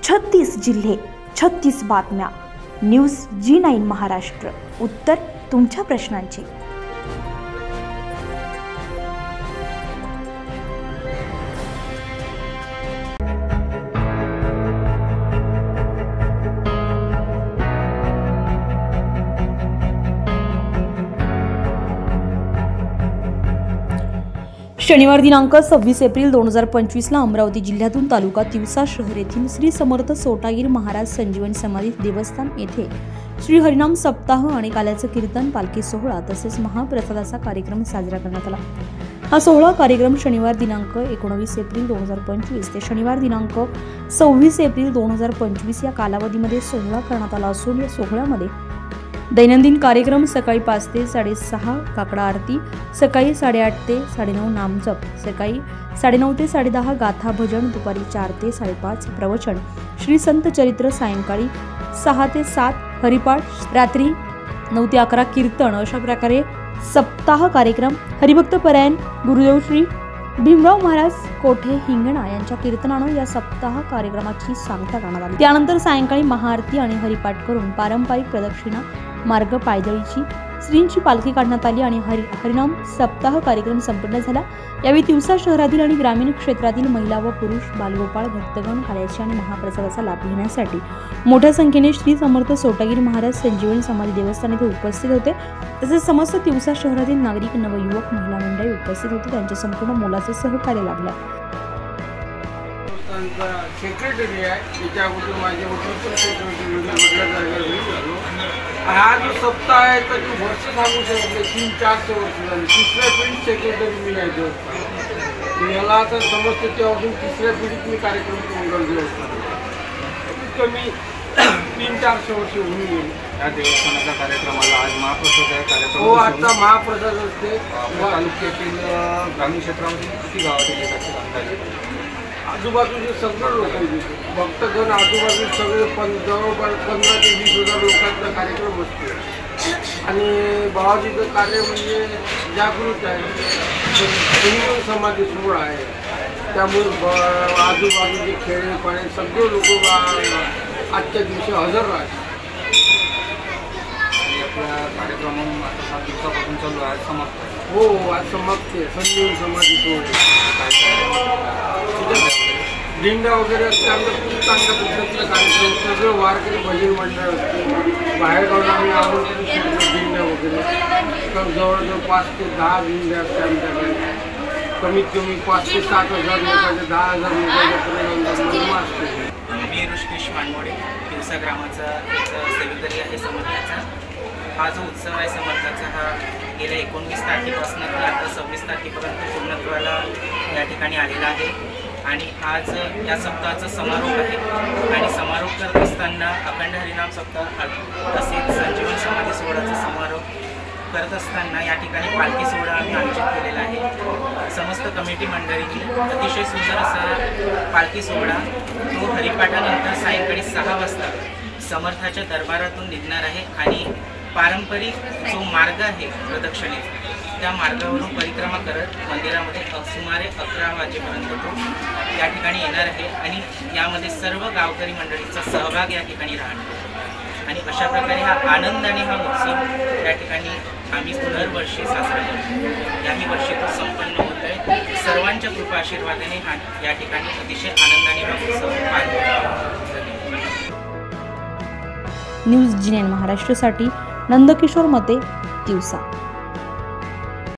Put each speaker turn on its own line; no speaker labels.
36 जिल्हे, 36 बातम्या. News G9 Maharashtra. उत्तर तुमच्या प्रश्नांची. शनिवार दिनांक 26 एप्रिल 2025 ला अमरावती जिल्ह्यातून तालुका तिवसा शहर येथील श्री समर्थ सोटागीर महाराज संजीवन समाधी देवस्थान येथे श्री हरिनाम सप्ताह आणि काल्याचं कीर्तन, पालखी सोहळा तसेच महाप्रसादाचा कार्यक्रम साजरा करण्यात आला. हा सोहळा कार्यक्रम शनिवार दिनांक 19 एप्रिल 2025 ते शनिवार दिनांक 26 एप्रिल 2025 या कालावधीमध्ये सोहळा करण्यात आला असून या सोहळ्यामध्ये दैनंदिन कार्यक्रम सकाळी 5 ते 6:30 काकडा आरती, सकाळी 8:30 ते 9:30 नामजप, सकाळी 9:30 ते 10:30 गाथा भजन, दुपारी 4 ते 5:30 प्रवचन, श्री संत चरित्र, सायंकाळी 6 ते 7 हरिपाठ, रात्री 9 ते 11 कीर्तन अशा प्रकारे सप्ताह कार्यक्रम हरिभक्त परायण गुरुदेव श्री भीमराव महाराज कोठे हिंगणा यांच्या कीर्तनानं या सप्ताह कार्यक्रमाची सांगता करण्यात आली. त्यानंतर सायंकाळी महाआरती आणि हरिपाठ करून पारंपरिक प्रदक्षिणा मार्ग पायदळीची श्रींची पालखी काढण्यात आली आणि हरिनाम सप्ताह कार्यक्रम संपन्न झाला. यावेळी तिवसा शहरातील आणि ग्रामीण क्षेत्रातील महिला व पुरुष, बालगोपाळ भक्तगण काल्याच्या आणि महाप्रसादाचा लाभ घेण्यासाठी मोठ्या संख्येने श्री समर्थ सोटागीर महाराज संजीवन समाधी देवस्थान येथे उपस्थित होते. तसेच समस्त तिवसा शहरातील नागरिक, नवयुवक, महिला मंडळी उपस्थित होते. त्यांचे संपूर्ण मोलाचे सहकार्य लाभले.
सेक्रेटरी आहे, त्याच्या अगोदर माझ्या हा जो सप्ताह आहे तर तू वर्ष सांगू शकते. 3-4 वर्ष झाली. तिसऱ्या पिढीत सेक्रेटरी मी आहे. याला आता समजते ते अजून तिसऱ्या पिढीत मी कार्यक्रम मंडळ देवस्थान कमी 3-4 वर्ष होऊन गेली.
या देवस्थानाच्या कार्यक्रमाला आज महाप्रसाद आहे. कार्यक्रम
हो, आता महाप्रसाद असते.
तालुक्यातील ग्रामीण क्षेत्रामध्ये किती गावातील येतात अंदाजे?
आजूबाजूचे सगळे लोक भक्तगण, आजूबाजूचे सगळे जवळपास 15,000 ते 20,000 लोकांचा कार्यक्रम असतो. आणि बाबाजीचं कार्य म्हणजे जागृत आहे. हिंदू समाधी सोहळा आहे. त्यामुळे आजूबाजूचे खेडेपाडे सगळे लोक आजच्या दिवशी हजर राहतात.
आपल्या कार्यक्रम आता 7 दिवसापासून चालू आहे. समाप्त
हो, आज समाप्त आहे. संजीवन समाधी सोहळा दिंडा वगैरे असते. आमचं खूप चांगल्या पद्धतीचा कार्यक्रम. सगळं वारकरी भजन मंडळ असते. बाहेरगावला आम्ही आमंत्रण करतो दिंड्या वगैरे. तर जवळजवळ 5 ते 10 दिंड्या असते आमच्याकडे. कमीत कमी 5 ते 7,000 लोकांचे 10,000 लोकांच्या असते.
मी ऋषिकेश मानमोडे, तिवसा ग्रामाचा एक सेवेकरी आहे समर्थाचा. हा जो उत्सव आहे समर्थाचा, हा गेल्या 19 तारखेपासून तर आता 26 तारखेपर्यंत पूर्णत्वाला या ठिकाणी आलेला आहे. आणि आज या सप्ताहाचा समारोप आहे. आणि समारोप करत असताना अखंड हरिनाम सप्ताह तसेच संजीवन समाधी सोहळ्याचा समारोप करत असताना या ठिकाणी पालखी सोहळा आम्ही आयोजित केलेला आहे. समस्त कमिटी मंडळींनी अतिशय सुंदर असा पालखी सोहळा तो हरिपाठानंतर सायंकाळी 6 वाजता समर्थाच्या दरबारातून निघणार आहे. आणि पारंपरिक जो मार्ग आहे प्रदक्षिणेचा, त्या मार्गावरून परिक्रमा करत मंदिरामध्ये सुमारे 11 वाजेपर्यंत तो या ठिकाणी येणार आहे. आणि यामध्ये सर्व गावकरी मंडळीचा सहभाग या ठिकाणी राहणार. आणि अशा प्रकारे हा आनंदाने हा उत्सव या ठिकाणी आम्ही दरवर्षी साजरा करतो. याही वर्षी तो संपन्न होत आहे. सर्वांच्या कृपा आशीर्वादाने हा या ठिकाणी अतिशय आनंदाने हा उत्सव पार पडतो.
न्यूज G9 महाराष्ट्रासाठी नंदकिशोर मते, तिवसा.